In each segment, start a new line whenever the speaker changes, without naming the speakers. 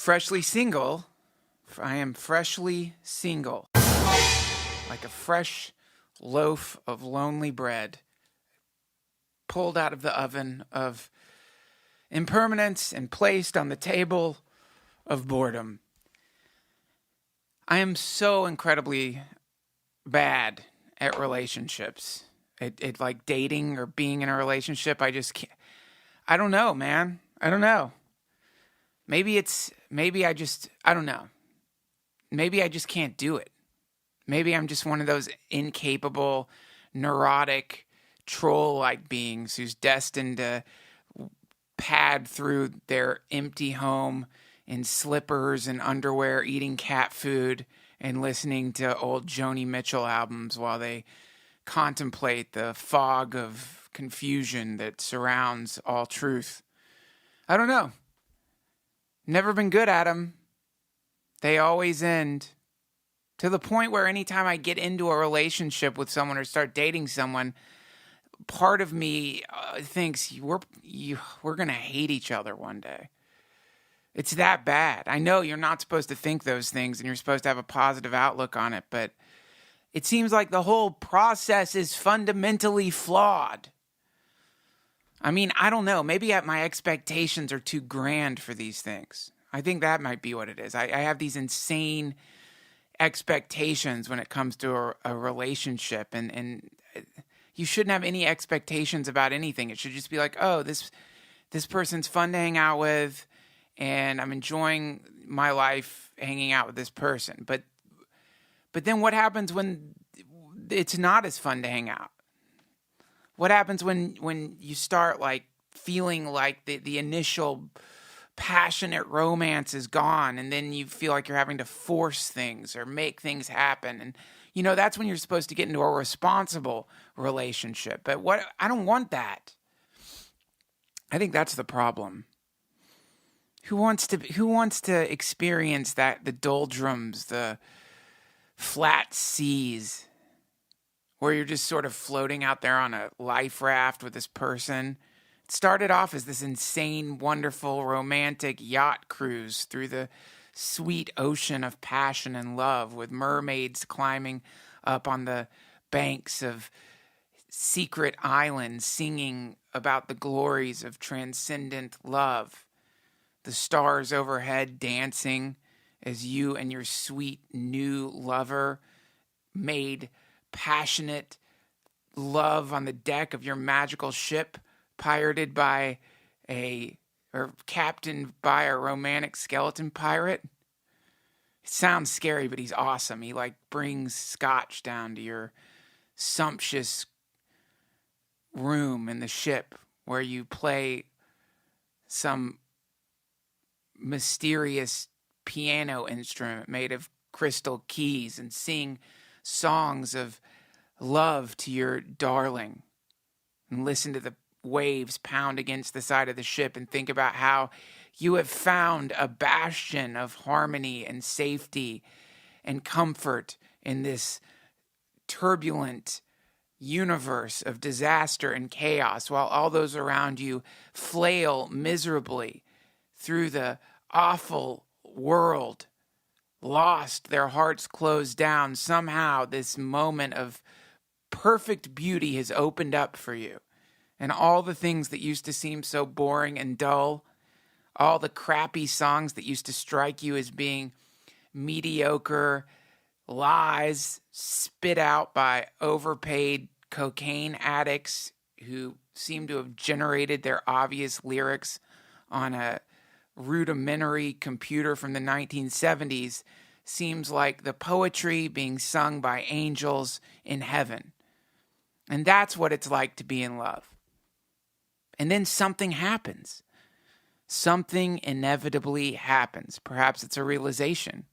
freshly single. I am freshly single. Like a fresh loaf of lonely bread pulled out of the oven of impermanence and placed on the table of boredom. I am so incredibly bad at relationships. It like dating or being in a relationship. I just can't. I don't know, man. I don't know. Maybe I don't know. Maybe I just can't do it. Maybe I'm just one of those incapable, neurotic, troll-like beings who's destined to pad through their empty home in slippers and underwear, eating cat food and listening to old Joni Mitchell albums while they contemplate the fog of confusion that surrounds all truth. I don't know. Never been good at them. They always end. To the point where anytime I get into a relationship with someone or start dating someone, part of me thinks we're going to hate each other one day. It's that bad. I know you're not supposed to think those things and you're supposed to have a positive outlook on it, but it seems like the whole process is fundamentally flawed. I mean, I don't know. Maybe my expectations are too grand for these things. I think that might be what it is. I have these insane expectations when it comes to a relationship, and you shouldn't have any expectations about anything. It should just be like, oh, this person's fun to hang out with, and I'm enjoying my life hanging out with this person. But then what happens when it's not as fun to hang out? What happens when you start like feeling like the initial passionate romance is gone, and then you feel like you're having to force things or make things happen? And that's when you're supposed to get into a responsible relationship. But I don't want that. I think that's the problem. Who wants to experience that, the doldrums, the flat seas, where you're just sort of floating out there on a life raft with this person? It started off as this insane, wonderful, romantic yacht cruise through the sweet ocean of passion and love, with mermaids climbing up on the banks of secret islands singing about the glories of transcendent love. The stars overhead dancing as you and your sweet new lover made passionate love on the deck of your magical ship, pirated by or captained by a romantic skeleton pirate. It sounds scary, but he's awesome. He brings scotch down to your sumptuous room in the ship where you play some mysterious piano instrument made of crystal keys and sing songs of love to your darling, and listen to the waves pound against the side of the ship and think about how you have found a bastion of harmony and safety and comfort in this turbulent universe of disaster and chaos, while all those around you flail miserably through the awful world, lost, their hearts closed down. Somehow this moment of perfect beauty has opened up for you. And all the things that used to seem so boring and dull, all the crappy songs that used to strike you as being mediocre lies spit out by overpaid cocaine addicts who seem to have generated their obvious lyrics on a rudimentary computer from the 1970s, seems like the poetry being sung by angels in heaven. And that's what it's like to be in love. And then something happens. Something inevitably happens. Perhaps it's a realization.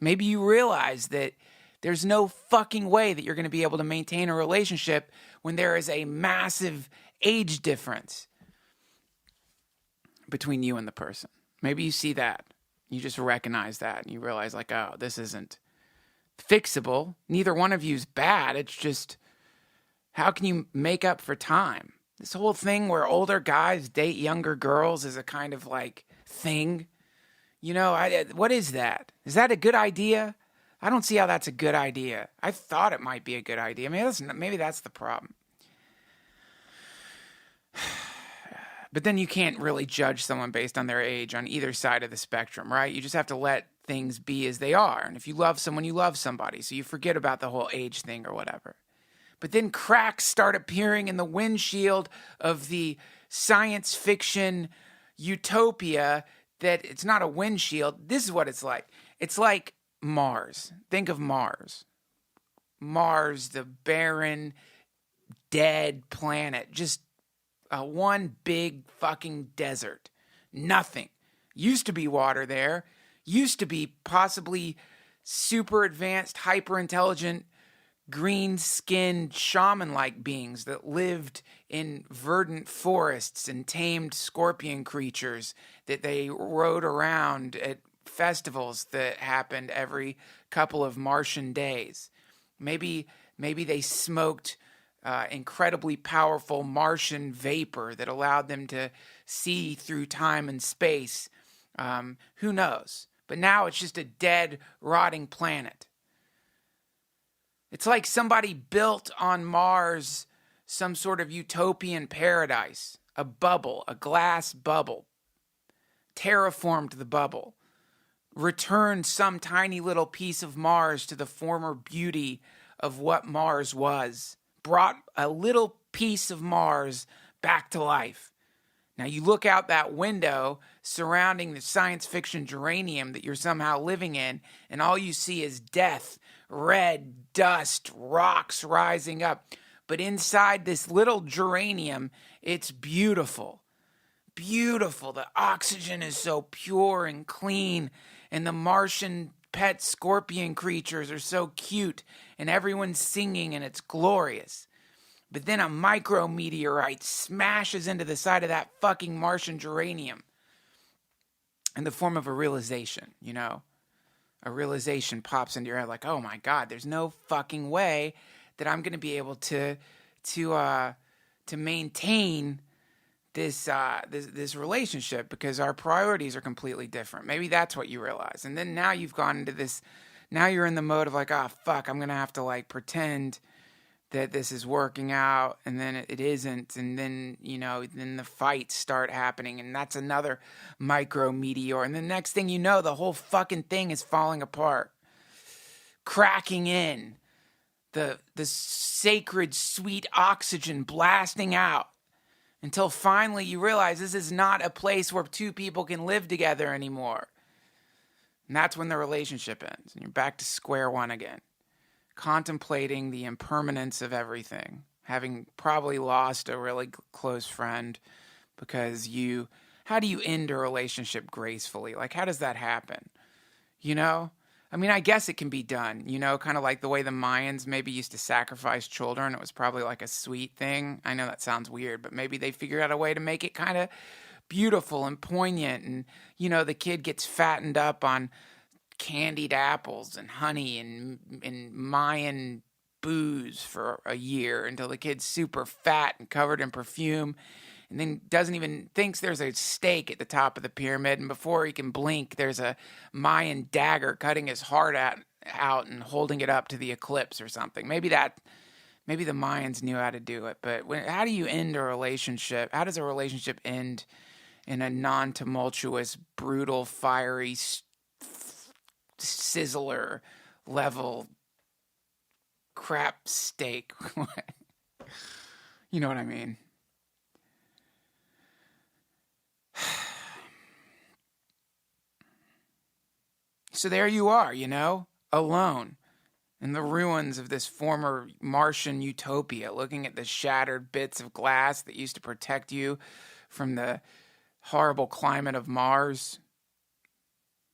Maybe you realize that there's no fucking way that you're going to be able to maintain a relationship when there is a massive age difference between you and the person. Maybe you see that. You just recognize that and you realize oh, this isn't fixable. Neither one of you is bad. It's just, how can you make up for time? This whole thing where older guys date younger girls is a kind of thing What is that? Is that a good idea? I don't see how that's a good idea. I thought it might be a good idea. Maybe that's the problem. But then you can't really judge someone based on their age on either side of the spectrum, right? You just have to let things be as they are. And if you love someone, you love somebody. So you forget about the whole age thing or whatever. But then cracks start appearing in the windshield of the science fiction utopia that it's not a windshield. This is what it's like. It's like Mars. Think of Mars. Mars, the barren, dead planet. Just one big fucking desert. Nothing. Used to be water there. Used to be possibly super advanced, hyper intelligent, green-skinned shaman-like beings that lived in verdant forests and tamed scorpion creatures that they rode around at festivals that happened every couple of Martian days. Maybe they smoked incredibly powerful Martian vapor that allowed them to see through time and space. Who knows? But now it's just a dead, rotting planet. It's like somebody built on Mars some sort of utopian paradise, a bubble, a glass bubble, terraformed the bubble, returned some tiny little piece of Mars to the former beauty of what Mars was, brought a little piece of Mars back to life. Now you look out that window surrounding the science fiction geranium that you're somehow living in, and all you see is death, red dust, rocks rising up. But inside this little geranium, it's beautiful. Beautiful. The oxygen is so pure and clean, and the Martian pet scorpion creatures are so cute, and everyone's singing, and it's glorious. But then a micrometeorite smashes into the side of that fucking Martian geranium in the form of a realization, A realization pops into your head like, oh my God, there's no fucking way that I'm going to be able to maintain this relationship because our priorities are completely different. Maybe that's what you realize. And then now you've gone into this, now you're in the mode of like, oh fuck, I'm going to have to like pretend that this is working out, and then it isn't, and then, then the fights start happening, and that's another micro meteor, and the next thing you know, the whole fucking thing is falling apart, cracking in, the sacred sweet oxygen blasting out, until finally you realize this is not a place where two people can live together anymore. And that's when the relationship ends, and you're back to square one again, contemplating the impermanence of everything, having probably lost a really close friend because how do you end a relationship gracefully? Like, how does that happen? I guess it can be done, kind of like the way the Mayans maybe used to sacrifice children. It was probably like a sweet thing. I know that sounds weird, but maybe they figured out a way to make it kind of beautiful and poignant. And, the kid gets fattened up on candied apples and honey and Mayan booze for a year until the kid's super fat and covered in perfume, and then thinks there's a stake at the top of the pyramid, and before he can blink, there's a Mayan dagger cutting his heart out and holding it up to the eclipse or something. Maybe the Mayans knew how to do it, but how do you end a relationship? How does a relationship end in a non-tumultuous, brutal, fiery, sizzler level crap steak? You know what I mean? So there you are, alone in the ruins of this former Martian utopia, looking at the shattered bits of glass that used to protect you from the horrible climate of Mars,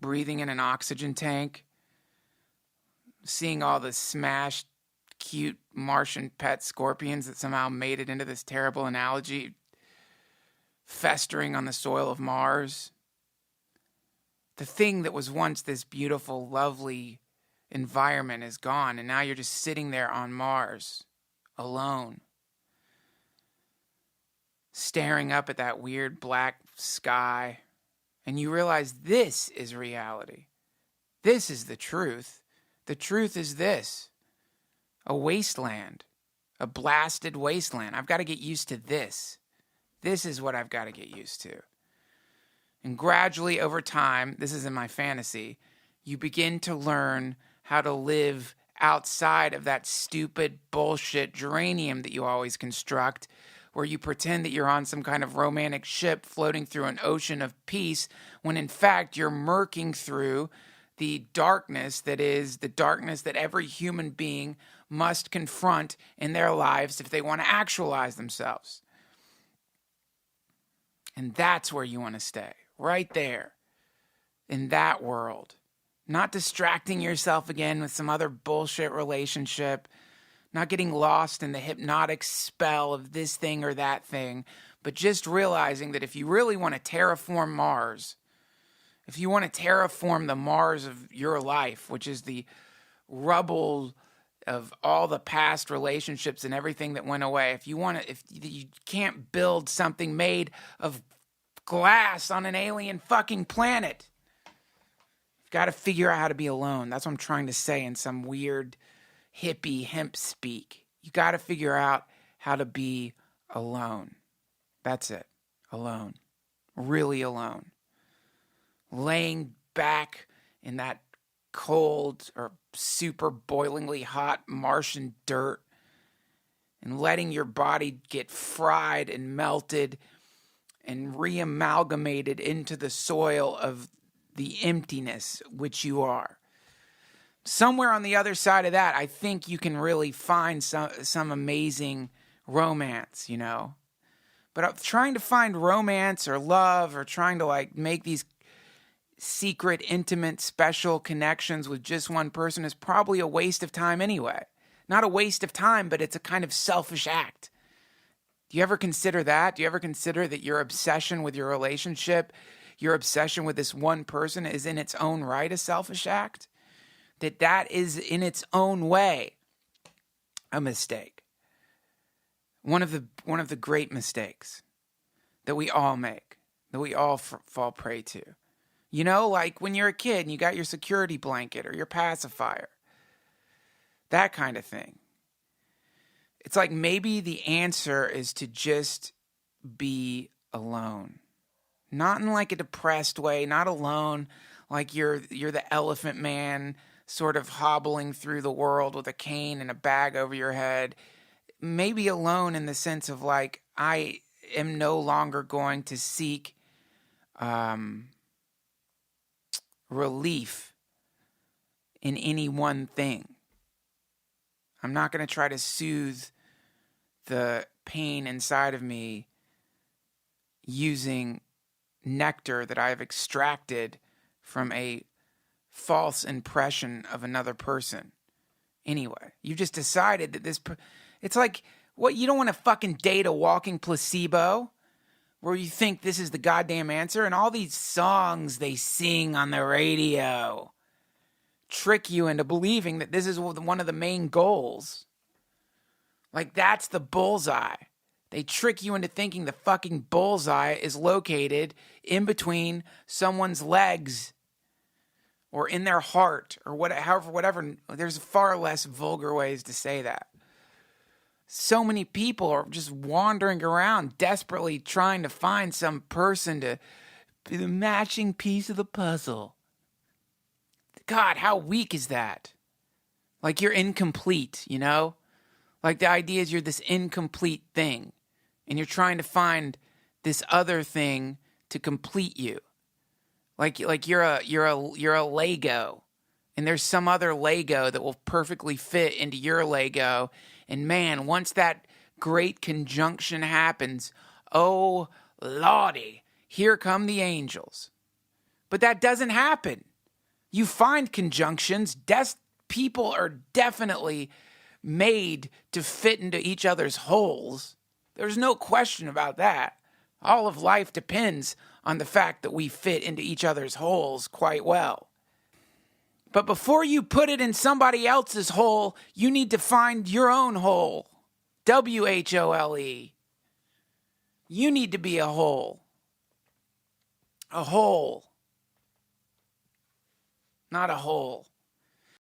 breathing in an oxygen tank, seeing all the smashed, cute Martian pet scorpions that somehow made it into this terrible analogy, festering on the soil of Mars. The thing that was once this beautiful, lovely environment is gone, and now you're just sitting there on Mars, alone, staring up at that weird black sky And you realize this is reality. This is the truth. The truth is this: a wasteland, a blasted wasteland. I've got to get used to this. This is what I've got to get used to. And gradually over time, this is in my fantasy, you begin to learn how to live outside of that stupid bullshit geranium that you always construct, where you pretend that you're on some kind of romantic ship floating through an ocean of peace, when in fact you're murking through the darkness that is the darkness that every human being must confront in their lives if they want to actualize themselves. And that's where you want to stay, right there, in that world. Not distracting yourself again with some other bullshit relationship, not getting lost in the hypnotic spell of this thing or that thing, but just realizing that if you really want to terraform Mars, if you want to terraform the Mars of your life, which is the rubble of all the past relationships and everything that went away, if you can't build something made of glass on an alien fucking planet, you've got to figure out how to be alone. That's what I'm trying to say in some weird hippie hemp speak. You got to figure out how to be alone. That's it. Alone. Really alone. Laying back in that cold or super boilingly hot Martian dirt and letting your body get fried and melted and re-amalgamated into the soil of the emptiness which you are. Somewhere on the other side of that, I think you can really find some amazing romance, you know. But trying to find romance or love or trying to make these secret, intimate, special connections with just one person is probably a waste of time anyway. Not a waste of time, but it's a kind of selfish act. Do you ever consider that? Do you ever consider that your obsession with your relationship, your obsession with this one person is in its own right a selfish act? That is in its own way a mistake. One of the great mistakes that we all make, that we all fall prey to. You know, like when you're a kid and you got your security blanket or your pacifier. That kind of thing. It's like maybe the answer is to just be alone. Not in like a depressed way, not alone like you're the elephant man sort of hobbling through the world with a cane and a bag over your head. Maybe alone in the sense of like, I am no longer going to seek relief in any one thing. I'm not going to try to soothe the pain inside of me using nectar that I've extracted from a false impression of another person. Anyway, you just decided that it's like, what, you don't want to fucking date a walking placebo where you think this is the goddamn answer, and all these songs they sing on the radio trick you into believing that this is one of the main goals. Like, that's the bullseye. They trick you into thinking the fucking bullseye is located in between someone's legs or in their heart or whatever. There's far less vulgar ways to say that. So many people are just wandering around desperately trying to find some person to be the matching piece of the puzzle. God, how weak is that? Like you're incomplete, you know? Like the idea is you're this incomplete thing and you're trying to find this other thing to complete you. Like you're a Lego and there's some other Lego that will perfectly fit into your Lego. And man, once that great conjunction happens, oh Lordy, here come the angels. But that doesn't happen. You find conjunctions. People are definitely made to fit into each other's holes. There's no question about that. All of life depends on the fact that we fit into each other's holes quite well. But before you put it in somebody else's hole, you need to find your own hole. WHOLE. You need to be a whole. A hole. Not a hole.